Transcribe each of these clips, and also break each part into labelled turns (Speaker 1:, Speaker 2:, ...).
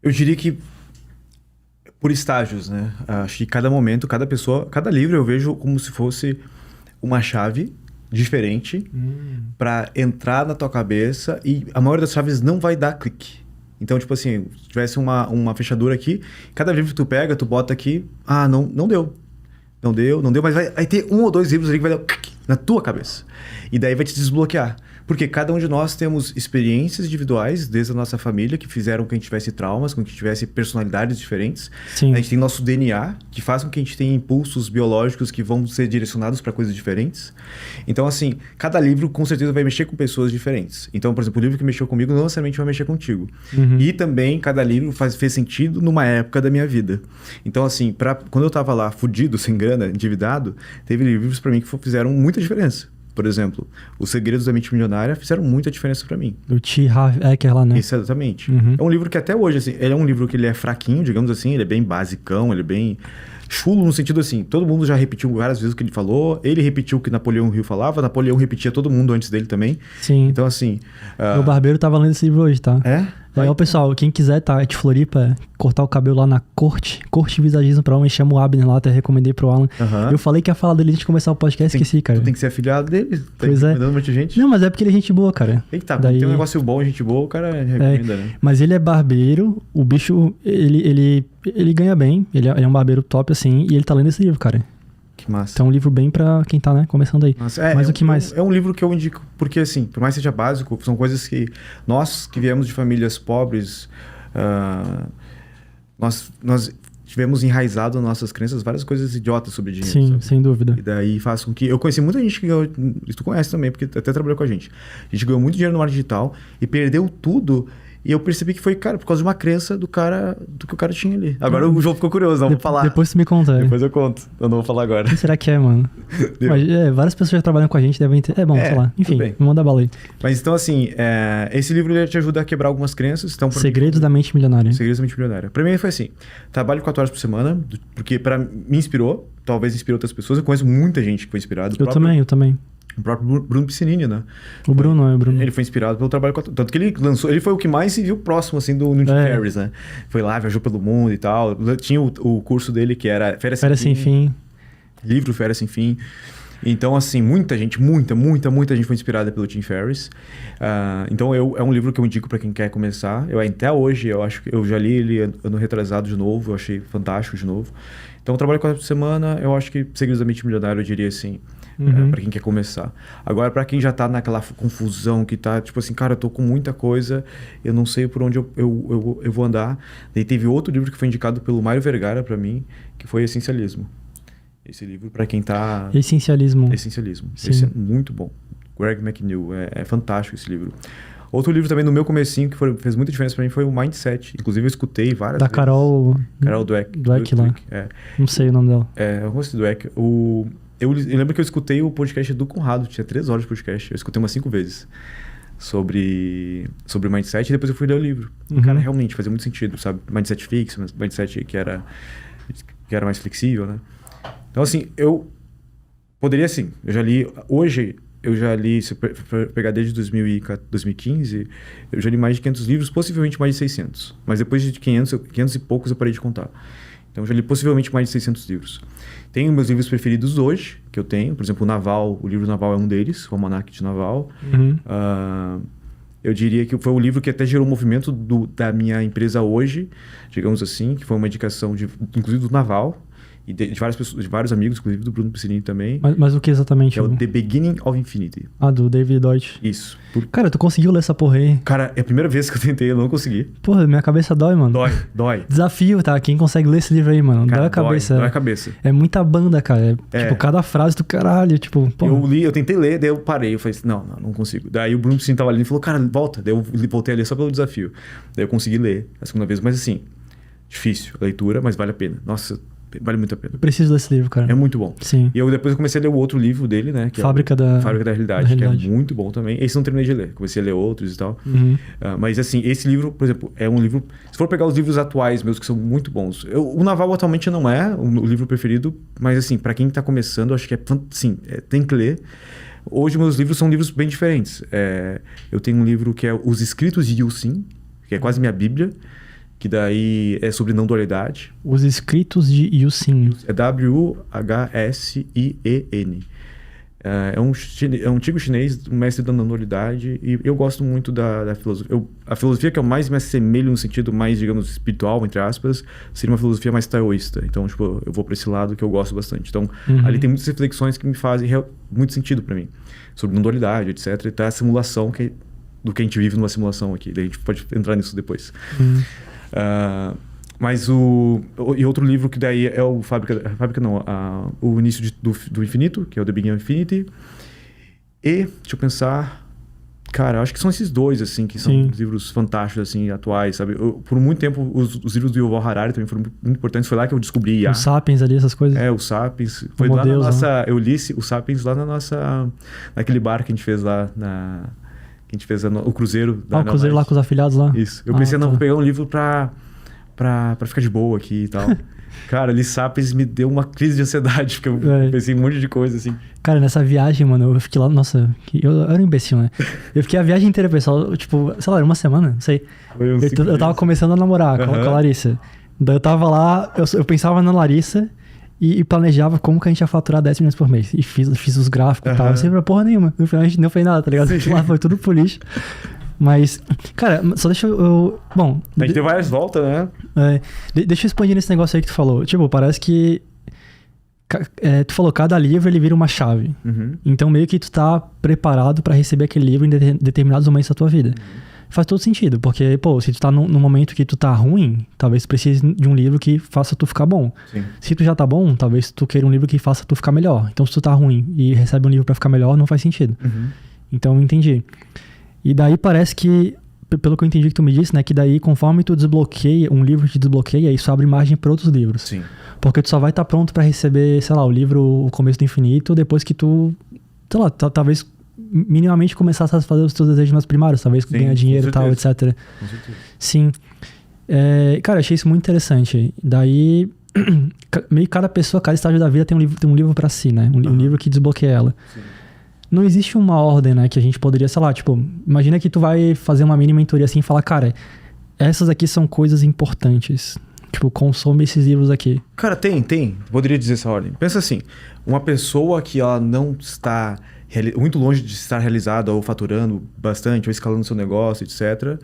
Speaker 1: Eu diria que por estágios, né? Acho que cada momento, cada pessoa, cada livro eu vejo como se fosse uma chave diferente pra entrar na tua cabeça e a maioria das chaves não vai dar clique. Então, tipo assim, se tivesse uma fechadura aqui, cada livro que tu pega, tu bota aqui, não deu. Não deu, mas vai ter um ou dois livros ali que vai dar clique na tua cabeça. E daí vai te desbloquear. Porque cada um de nós temos experiências individuais, desde a nossa família, que fizeram com que a gente tivesse traumas, com que a gente tivesse personalidades diferentes.
Speaker 2: Sim.
Speaker 1: A gente tem nosso DNA, que faz com que a gente tenha impulsos biológicos que vão ser direcionados para coisas diferentes. Então, assim, cada livro com certeza vai mexer com pessoas diferentes. Então, por exemplo, o livro que mexeu comigo não necessariamente vai mexer contigo. E também, cada livro fez sentido numa época da minha vida. Então, assim, quando eu tava lá, fudido, sem grana, endividado, teve livros para mim que fizeram muita diferença. Por exemplo, Os Segredos da Mente Milionária fizeram muita diferença pra mim.
Speaker 2: Do T. Harv Eker lá, né?
Speaker 1: Isso, exatamente. É um livro que até hoje, assim, ele é um livro que ele é fraquinho, digamos assim, ele é bem basicão, ele é bem chulo no sentido assim, todo mundo já repetiu várias vezes o que ele falou, ele repetiu o que Napoleão Hill falava, Napoleão repetia todo mundo antes dele também.
Speaker 2: Sim.
Speaker 1: Então, assim...
Speaker 2: O Barbeiro tava lendo esse livro hoje, tá?
Speaker 1: É?
Speaker 2: Ó, pessoal, quem quiser tá de Floripa, cortar o cabelo lá na Corte Visagismo pra homem, chama o Abner lá, até recomendei pro Alan. Eu falei que ia falar dele antes de começar o podcast, esqueci, cara.
Speaker 1: Tu tem que ser afiliado dele, tá
Speaker 2: Pois é.
Speaker 1: recomendando muita gente.
Speaker 2: Não, mas é porque ele é gente boa, cara.
Speaker 1: Eita, daí... tem um negócio bom, gente boa, o cara recomenda, né?
Speaker 2: Mas ele é barbeiro, o bicho, ele ganha bem, ele é um barbeiro top, assim, e ele tá lendo esse livro, cara.
Speaker 1: Que massa.
Speaker 2: Então é um livro bem pra quem tá, né, começando aí.
Speaker 1: Mas
Speaker 2: o que mais?
Speaker 1: É um livro que eu indico, porque assim, por mais que seja básico, são coisas que nós que viemos de famílias pobres, nós tivemos enraizado nas nossas crenças várias coisas idiotas sobre dinheiro.
Speaker 2: Sim,
Speaker 1: sabe?
Speaker 2: sem dúvida.
Speaker 1: E daí faz com que... Eu conheci muita gente que ganhou... Tu conhece também, porque até trabalhou com a gente. A gente ganhou muito dinheiro no marketing digital e perdeu tudo. E eu percebi que foi, cara, por causa de uma crença do que o cara tinha ali. Agora o João ficou curioso, não vou falar.
Speaker 2: Depois tu me conta.
Speaker 1: Depois eu conto. Eu não vou falar agora.
Speaker 2: O que será que é, mano? Mas, várias pessoas que trabalham com a gente devem ter... É bom, sei lá. Enfim, me manda bala aí.
Speaker 1: Mas então, assim, esse livro ele te ajuda a quebrar algumas crenças. Então,
Speaker 2: Segredos da Mente Milionária.
Speaker 1: Segredos da Mente Milionária. Pra mim foi assim, trabalho 4 horas por semana, porque me inspirou, talvez inspirou outras pessoas. Eu conheço muita gente que foi inspirado.
Speaker 2: Eu também.
Speaker 1: O próprio Bruno Piscinini, né?
Speaker 2: O Bruno.
Speaker 1: Ele foi inspirado pelo trabalho... Tanto que ele foi o que mais se viu próximo, assim, do Tim Ferriss, né? Foi lá, viajou pelo mundo e tal. Tinha o curso dele que era Férias Sem Fim. Livro Férias Sem Fim. Então, assim, muita gente foi inspirada pelo Tim Ferriss. Então, é um livro que eu indico para quem quer começar. Até hoje, eu acho que eu já li ele ano retrasado de novo. Eu achei fantástico de novo. Então, eu trabalho 4 por semana. Eu acho que Segredos da Mente Milionária, eu diria assim... para quem quer começar. Agora, para quem já tá naquela confusão, que tá tipo assim, cara, eu tô com muita coisa, eu não sei por onde eu vou andar. Daí teve outro livro que foi indicado pelo Mário Vergara para mim, que foi Essencialismo. Esse livro para quem tá...
Speaker 2: Essencialismo.
Speaker 1: Sim. Esse é muito bom. Greg McNeil, é fantástico esse livro. Outro livro também no meu comecinho que fez muita diferença para mim foi o Mindset. Inclusive eu escutei várias vezes. Da
Speaker 2: Carol
Speaker 1: Dweck
Speaker 2: lá. Não sei o nome dela.
Speaker 1: Eu gosto do Dweck. Eu lembro que eu escutei o podcast do Conrado, tinha 3 horas de podcast, eu escutei umas 5 vezes sobre Mindset e depois eu fui ler o livro. Cara, realmente fazia muito sentido, sabe? Mindset fixo, Mindset que era mais flexível, né? Então, assim, eu poderia, assim, hoje eu já li, se eu pegar desde 2015, eu já li mais de 500 livros, possivelmente mais de 600. Mas depois de 500 e poucos eu parei de contar. Então, eu já li possivelmente mais de 600 livros. Tenho meus livros preferidos hoje, que eu tenho. Por exemplo, o livro Naval é um deles, o Almanac de Naval. Eu diria que foi o livro que até gerou o movimento da minha empresa hoje, digamos assim, que foi uma indicação, inclusive do Naval, e de várias pessoas, de vários amigos, inclusive do Bruno Piscinini também.
Speaker 2: Mas o que exatamente?
Speaker 1: Que é o The Beginning of Infinity.
Speaker 2: Do David Deutsch.
Speaker 1: Isso.
Speaker 2: Cara, tu conseguiu ler essa porra aí?
Speaker 1: Cara, é a primeira vez que eu tentei, eu não consegui.
Speaker 2: Porra, minha cabeça dói, mano.
Speaker 1: Dói.
Speaker 2: Desafio, tá? Quem consegue ler esse livro aí, mano?
Speaker 1: Cara,
Speaker 2: dói a cabeça.
Speaker 1: Dói a cabeça.
Speaker 2: É muita banda, cara. Tipo, cada frase do caralho, tipo... Porra.
Speaker 1: Eu tentei ler, daí eu parei. Eu falei assim, não consigo. Daí o Bruno Piscinini tava ali e falou, cara, volta. Daí eu voltei a ler só pelo desafio. Daí eu consegui ler a segunda vez. Mas assim, difícil a leitura, mas vale a pena. Nossa... Vale muito a pena.
Speaker 2: Eu preciso desse livro, cara.
Speaker 1: É muito bom.
Speaker 2: Sim.
Speaker 1: E depois eu comecei a ler o outro livro dele, né? Que
Speaker 2: Fábrica da
Speaker 1: Realidade, que é muito bom também. Esse não terminei de ler. Comecei a ler outros e tal. Mas assim, esse livro, por exemplo, é um livro... Se for pegar os livros atuais meus, que são muito bons. O Naval atualmente não é o livro preferido, mas assim, pra quem tá começando, eu acho que tem que ler. Hoje meus livros são livros bem diferentes. Eu tenho um livro que é Os Escritos de Yu Sin, que é quase minha bíblia, que daí é sobre não dualidade.
Speaker 2: Os Escritos de Yusin.
Speaker 1: É Wuhsien. É um antigo chinês, um mestre da não dualidade, e eu gosto muito da filosofia. A filosofia que eu mais me assemelho no sentido mais, digamos, espiritual, entre aspas, seria uma filosofia mais taoísta. Então, tipo, eu vou para esse lado que eu gosto bastante. Então, ali tem muitas reflexões que me fazem muito sentido para mim, sobre não dualidade, etc. E tá a simulação do que a gente vive numa simulação aqui. Daí a gente pode entrar nisso depois. Mas e outro livro que daí é o o Início do Infinito, que é o The Beginning of Infinity. E, deixa eu pensar, cara, acho que são esses dois, assim, que são livros fantásticos, assim, atuais, sabe? Por muito tempo, os livros do Yuval Harari também foram muito importantes. Foi lá que eu descobri IA.
Speaker 2: Os Sapiens ali, essas coisas.
Speaker 1: O Sapiens. Foi lá na nossa... Eu li o Sapiens lá naquele bar que a gente fez lá que a gente fez o cruzeiro.
Speaker 2: O cruzeiro lá com os afiliados lá?
Speaker 1: Isso. Eu pensei, vou pegar um livro pra ficar de boa aqui e tal. Cara, ali Sapiens me deu uma crise de ansiedade, porque eu pensei em um monte de coisa, assim.
Speaker 2: Cara, nessa viagem, mano, eu fiquei lá, nossa, eu era um imbecil, né? Eu fiquei a viagem inteira, pessoal, tipo, sei lá, uma semana, não sei. Eu tava começando a namorar com a Larissa. Daí eu tava lá, eu pensava na Larissa e planejava como que a gente ia faturar 10 milhões por mês. E fiz os gráficos e tal, não sei porra nenhuma. No final a gente não fez nada, tá ligado? Lá foi tudo pro lixo. Mas, cara, só deixa eu... Bom...
Speaker 1: A gente deu várias voltas, né?
Speaker 2: Deixa eu expandir nesse negócio aí que tu falou. Tipo, parece que... tu falou, cada livro ele vira uma chave. Então, meio que tu tá preparado pra receber aquele livro em determinados momentos da tua vida. Faz todo sentido, porque, pô, se tu tá num momento que tu tá ruim, talvez tu precise de um livro que faça tu ficar bom.
Speaker 1: Sim.
Speaker 2: Se tu já tá bom, talvez tu queira um livro que faça tu ficar melhor. Então, se tu tá ruim e recebe um livro pra ficar melhor, não faz sentido. Então, eu entendi. E daí parece que, pelo que eu entendi que tu me disse, né? Que daí, conforme tu desbloqueia, um livro te desbloqueia, isso abre margem para outros livros.
Speaker 1: Sim.
Speaker 2: Porque tu só vai estar pronto para receber, sei lá, o livro O Começo do Infinito, depois que tu, sei lá, talvez minimamente começasse a fazer os teus desejos mais primários, talvez ganhar dinheiro e tal, etc.
Speaker 1: Com certeza.
Speaker 2: Sim. Cara, achei isso muito interessante. Daí, meio que cada pessoa, cada estágio da vida tem um livro para si, né? Um livro que desbloqueia ela. Sim. Não existe uma ordem, né, que a gente poderia, sei lá, tipo, imagina que tu vai fazer uma mini mentoria assim e falar, cara, essas aqui são coisas importantes. Tipo, consome esses livros aqui.
Speaker 1: Cara, tem. Poderia dizer essa ordem. Pensa assim, uma pessoa que ela não está muito longe de estar realizada ou faturando bastante, ou escalando seu negócio, etc.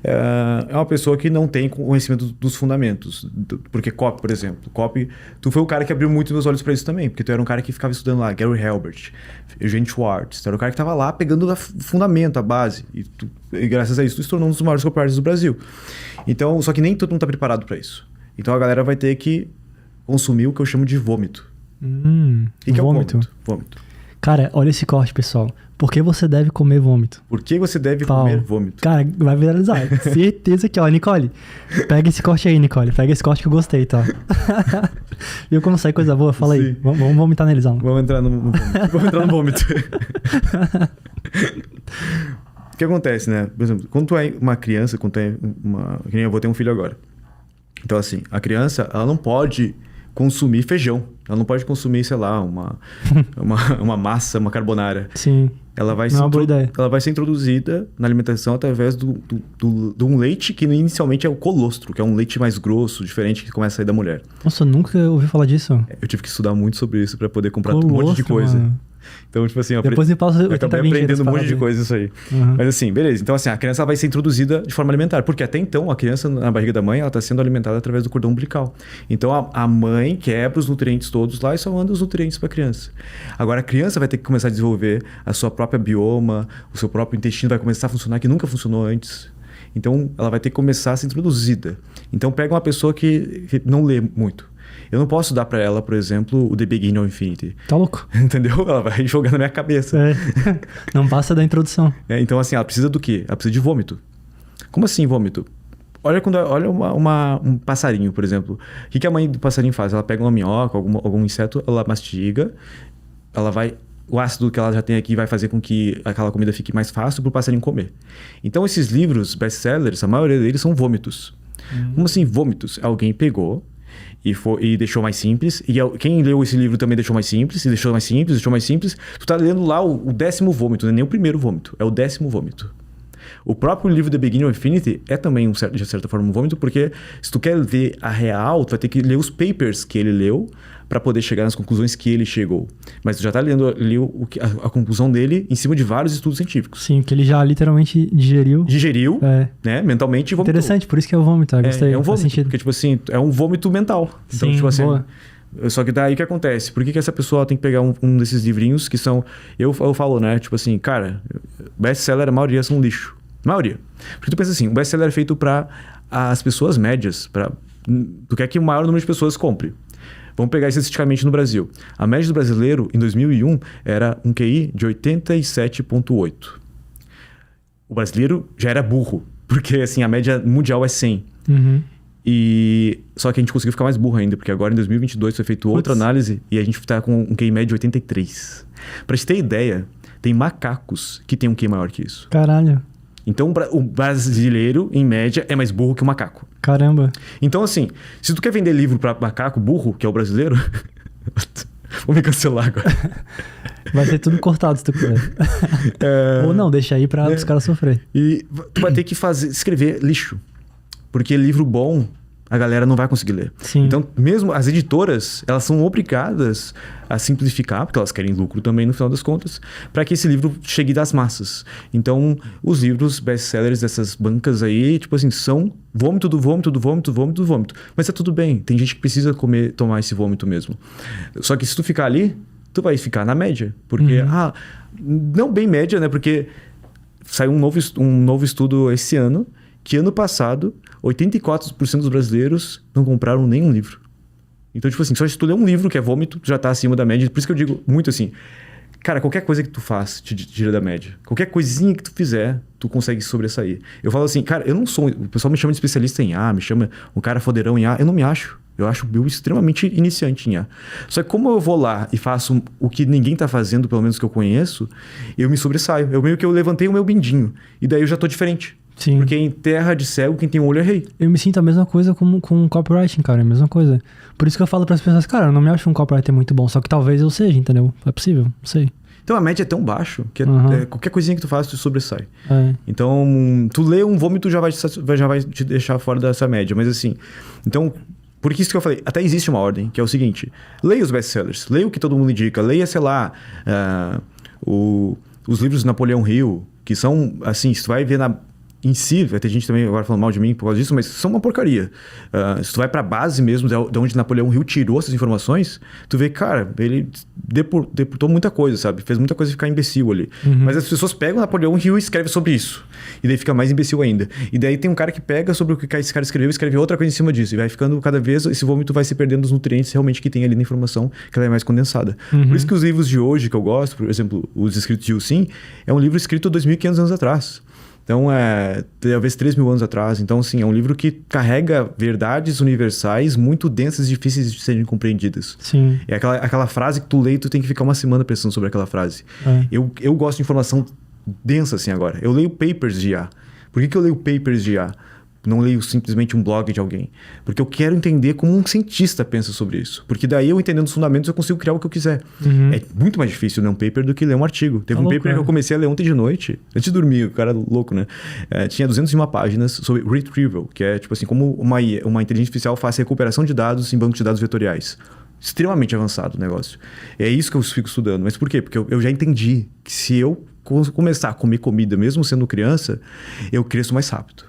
Speaker 1: É uma pessoa que não tem conhecimento dos fundamentos. Porque copy, por exemplo. Copy, tu foi o cara que abriu muito meus olhos para isso também. Porque tu era um cara que ficava estudando lá, Gary Halbert, Eugene Schwartz. Tu era o cara que estava lá pegando o fundamento, a base. E graças a isso, tu se tornou um dos maiores copywriters do Brasil. Então, só que nem todo mundo está preparado para isso. Então, a galera vai ter que consumir o que eu chamo de vômito.
Speaker 2: E que é o vômito?
Speaker 1: Vômito.
Speaker 2: Cara, olha esse corte, pessoal. Por que você deve comer vômito?
Speaker 1: Por que você deve comer vômito?
Speaker 2: Cara, vai viralizar. Certeza que, ó, Nicole, pega esse corte aí, Nicole. Pega esse corte que eu gostei, tá? Viu como sai coisa boa? Fala aí. Vamos vomitar neles, Alan.
Speaker 1: Vamos entrar no vômito. O que acontece, né? Por exemplo, quando tu é uma criança, que nem eu vou ter um filho agora. Então, assim, a criança, ela não pode consumir feijão. Ela não pode consumir, sei lá, uma massa, uma carbonara.
Speaker 2: Sim.
Speaker 1: Ela vai ser introduzida na alimentação através de um leite que inicialmente é o colostro, que é um leite mais grosso, diferente, que começa a sair da mulher.
Speaker 2: Nossa, eu nunca ouvi falar disso.
Speaker 1: Eu tive que estudar muito sobre isso para poder comprar um monte de coisa.
Speaker 2: Mano.
Speaker 1: Então, tipo assim,
Speaker 2: depois eu
Speaker 1: acabei aprendendo um monte de coisa isso aí. Mas assim, beleza. Então, assim, a criança vai ser introduzida de forma alimentar. Porque até então, a criança na barriga da mãe, ela está sendo alimentada através do cordão umbilical. Então, a mãe quebra os nutrientes todos lá e só manda os nutrientes para a criança. Agora, a criança vai ter que começar a desenvolver a sua própria bioma, o seu próprio intestino vai começar a funcionar que nunca funcionou antes. Então, ela vai ter que começar a ser introduzida. Então, pega uma pessoa que não lê muito. Eu não posso dar pra ela, por exemplo, o The Beginning of Infinity.
Speaker 2: Tá louco.
Speaker 1: Entendeu? Ela vai jogar na minha cabeça.
Speaker 2: Não passa da introdução.
Speaker 1: Então, assim, ela precisa do quê? Ela precisa de vômito. Como assim vômito? Olha um passarinho, por exemplo. O que a mãe do passarinho faz? Ela pega uma minhoca, algum inseto, ela mastiga, o ácido que ela já tem aqui vai fazer com que aquela comida fique mais fácil para o passarinho comer. Então, esses livros best-sellers, a maioria deles são vômitos. Como assim vômitos? Alguém pegou e deixou mais simples. E quem leu esse livro também deixou mais simples. E deixou mais simples, deixou mais simples. Tu tá lendo lá o 10º vômito, não é nem o primeiro vômito. É o 10º vômito. O próprio livro The Beginning of Infinity é também, de certa forma, um vômito, porque se tu quer ver a real, tu vai ter que ler os papers que ele leu para poder chegar nas conclusões que ele chegou. Mas tu já tá lendo ali a conclusão dele em cima de vários estudos científicos.
Speaker 2: Sim, que ele já literalmente digeriu.
Speaker 1: Né? Mentalmente e vomitou.
Speaker 2: Interessante, por isso que é o vômito, eu gostei.
Speaker 1: É um vômito, porque tipo assim, é um vômito mental. Então,
Speaker 2: sim,
Speaker 1: tipo assim,
Speaker 2: boa.
Speaker 1: Só que daí o que acontece? Por que essa pessoa tem que pegar um desses livrinhos que são... Eu falo, né? Tipo assim, cara, best-seller, a maioria são lixo. Maioria. Porque tu pensa assim, um best-seller é feito para as pessoas médias. Tu quer que o maior número de pessoas compre. Vamos pegar estatisticamente no Brasil. A média do brasileiro, em 2001, era um QI de 87,8. O brasileiro já era burro, porque assim, a média mundial é 100.
Speaker 2: Uhum.
Speaker 1: Só que a gente conseguiu ficar mais burro ainda, porque agora em 2022 foi feita outra análise e a gente está com um QI médio de 83. Pra gente ter ideia, tem macacos que tem um QI maior que isso.
Speaker 2: Caralho.
Speaker 1: Então o brasileiro, em média, é mais burro que o macaco.
Speaker 2: Caramba.
Speaker 1: Então assim, se tu quer vender livro pra macaco burro, que é o brasileiro... Vou me cancelar agora.
Speaker 2: Vai ser tudo cortado se tu quiser. Ou não, deixa aí pra os caras sofrer.
Speaker 1: E tu vai ter que escrever lixo. Porque livro bom, a galera não vai conseguir ler.
Speaker 2: Sim.
Speaker 1: Então, mesmo as editoras, elas são obrigadas a simplificar, porque elas querem lucro também no final das contas, para que esse livro chegue das massas. Então, os livros best-sellers dessas bancas aí, tipo assim, são vômito do vômito do vômito do vômito do vômito. Mas tá tudo bem, tem gente que precisa tomar esse vômito mesmo. Só que se tu ficar ali, tu vai ficar na média. Porque, não bem média, né? Porque saiu um novo estudo esse ano, que ano passado, 84% dos brasileiros não compraram nenhum livro. Então, tipo assim, só se tu ler um livro que é vômito, tu já tá acima da média. Por isso que eu digo muito assim, cara, qualquer coisa que tu faz te tira da média. Qualquer coisinha que tu fizer, tu consegue sobressair. Eu falo assim, cara, eu não sou... O pessoal me chama de especialista em A, me chama um cara fodeirão em A. Eu não me acho. Eu acho eu extremamente iniciante em A. Só que como eu vou lá e faço o que ninguém tá fazendo, pelo menos que eu conheço, eu me sobressaio. Eu meio que eu levantei o meu bindinho. E daí eu já tô diferente.
Speaker 2: Sim.
Speaker 1: Porque em terra de cego, quem tem um olho é rei.
Speaker 2: Eu me sinto a mesma coisa com copywriting, cara. É a mesma coisa. Por isso que eu falo pras pessoas, cara, eu não me acho um copywriter muito bom. Só que talvez eu seja, entendeu? É possível, não sei.
Speaker 1: Então a média é tão baixo que qualquer coisinha que tu faz, tu sobressai. Então, tu lê um vômito já vai te deixar fora dessa média. Mas assim, então... Por isso que eu falei, até existe uma ordem, que é o seguinte. Leia os best-sellers, leia o que todo mundo indica. Leia, sei lá, os livros de Napoleão Hill, que são, assim, se tu vai ver em si, vai ter gente também agora falando mal de mim por causa disso, mas são uma porcaria. Se tu vai pra base mesmo, de onde Napoleão Hill tirou essas informações, tu vê, cara, ele deportou muita coisa, sabe? Fez muita coisa ficar imbecil ali. Mas as pessoas pegam Napoleão Hill e escrevem sobre isso. E daí fica mais imbecil ainda. E daí tem um cara que pega sobre o que esse cara escreveu e escreve outra coisa em cima disso. E vai ficando cada vez, esse vômito vai se perdendo os nutrientes realmente que tem ali na informação, que ela é mais condensada. Por isso que os livros de hoje que eu gosto, por exemplo, os escritos de Yusin, é um livro escrito 2.500 anos atrás. Então, talvez 3.000 anos atrás. Então, assim, é um livro que carrega verdades universais muito densas e difíceis de serem compreendidas.
Speaker 2: Sim.
Speaker 1: É aquela frase que tu lê e tu tem que ficar uma semana pensando sobre aquela frase. Eu gosto de informação densa, assim, agora. Eu leio papers de IA. Por que eu leio papers de IA? Não leio simplesmente um blog de alguém. Porque eu quero entender como um cientista pensa sobre isso. Porque daí eu entendendo os fundamentos eu consigo criar o que eu quiser. É muito mais difícil ler um paper do que ler um artigo. Teve um paper que eu comecei a ler ontem de noite. Antes de dormir, o cara louco, né? Tinha 201 páginas sobre retrieval. Que é tipo assim, como uma inteligência artificial faz recuperação de dados em bancos de dados vetoriais. Extremamente avançado o negócio. É isso que eu fico estudando. Mas por quê? Porque eu já entendi que se eu começar a comer comida, mesmo sendo criança, eu cresço mais rápido.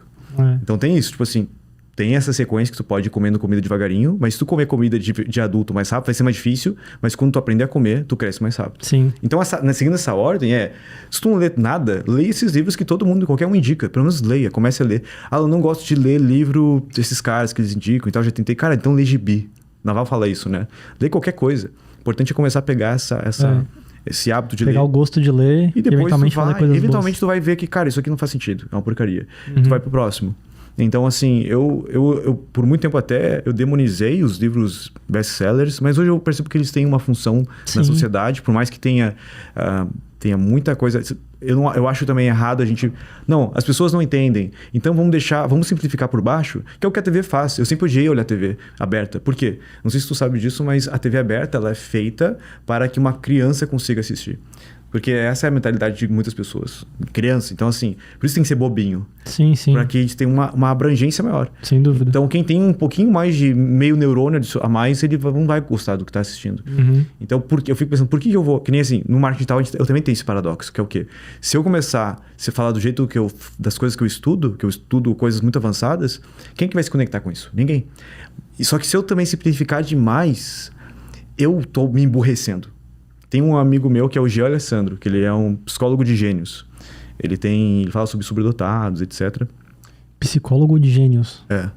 Speaker 1: Então tem isso, tipo assim, tem essa sequência que tu pode ir comendo comida devagarinho, mas se tu comer comida de adulto mais rápido, vai ser mais difícil, mas quando tu aprender a comer, tu cresce mais rápido.
Speaker 2: Sim.
Speaker 1: Então, seguindo essa ordem, se tu não lê nada, leia esses livros que todo mundo, qualquer um indica, pelo menos leia, comece a ler. Eu não gosto de ler livro desses caras que eles indicam e tal, já tentei, cara, então lê gibi. Naval fala isso, né? Lê qualquer coisa. O importante é começar a pegar esse hábito de
Speaker 2: pegar
Speaker 1: ler.
Speaker 2: O gosto de ler e depois
Speaker 1: eventualmente tu vai ver que, cara, isso aqui não faz sentido, é uma porcaria. Tu vai pro próximo. Então, assim, eu por muito tempo até eu demonizei os livros best-sellers, mas hoje eu percebo que eles têm uma função na sociedade, por mais que tenha muita coisa. Eu acho também errado a gente... Não, as pessoas não entendem. Então vamos simplificar por baixo, que é o que a TV faz. Eu sempre odiei olhar a TV aberta. Por quê? Não sei se tu sabe disso, mas a TV aberta ela é feita para que uma criança consiga assistir. Porque essa é a mentalidade de muitas pessoas. Criança. Então, assim, por isso tem que ser bobinho.
Speaker 2: Sim, sim.
Speaker 1: Pra que a gente tenha uma abrangência maior.
Speaker 2: Sem dúvida.
Speaker 1: Então, quem tem um pouquinho mais de meio neurônio a mais, ele não vai gostar do que tá assistindo. Então, eu fico pensando, por que eu vou... Que nem assim, no marketing digital, eu também tenho esse paradoxo, que é o quê? Se eu começar a falar do jeito das coisas que eu estudo coisas muito avançadas, quem que vai se conectar com isso? Ninguém. Só que se eu também simplificar demais, eu tô me emburrecendo. Tem um amigo meu que é o Jean Alessandro, que ele é um psicólogo de gênios. Ele fala sobre sobredotados, etc.
Speaker 2: Psicólogo de gênios.
Speaker 1: É.